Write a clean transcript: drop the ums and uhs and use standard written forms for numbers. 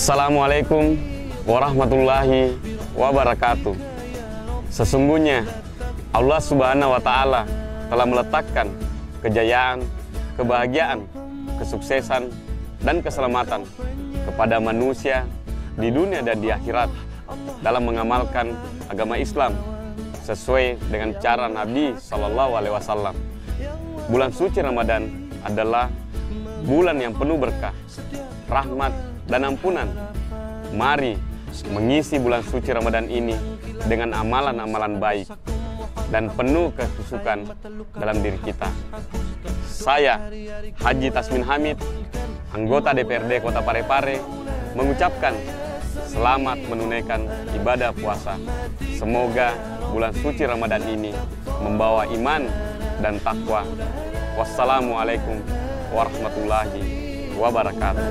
Assalamualaikum warahmatullahi wabarakatuh. Sesungguhnya Allah Subhanahu wa Ta'ala telah meletakkan kejayaan, kebahagiaan, kesuksesan, dan keselamatan kepada manusia di dunia dan di akhirat dalam mengamalkan agama Islam sesuai dengan cara Nabi Shallallahu Alaihi Wasallam. Bulan suci Ramadan adalah bulan yang penuh berkah, rahmat, dan ampunan. Mari mengisi bulan suci Ramadan ini dengan amalan-amalan baik dan penuh kekhusyukan dalam diri kita. Saya, Haji Tasmin Hamid, anggota DPRD Kota Parepare, mengucapkan selamat menunaikan ibadah puasa. Semoga bulan suci Ramadan ini membawa iman dan takwa. Wassalamualaikum warahmatullahi wabarakatuh.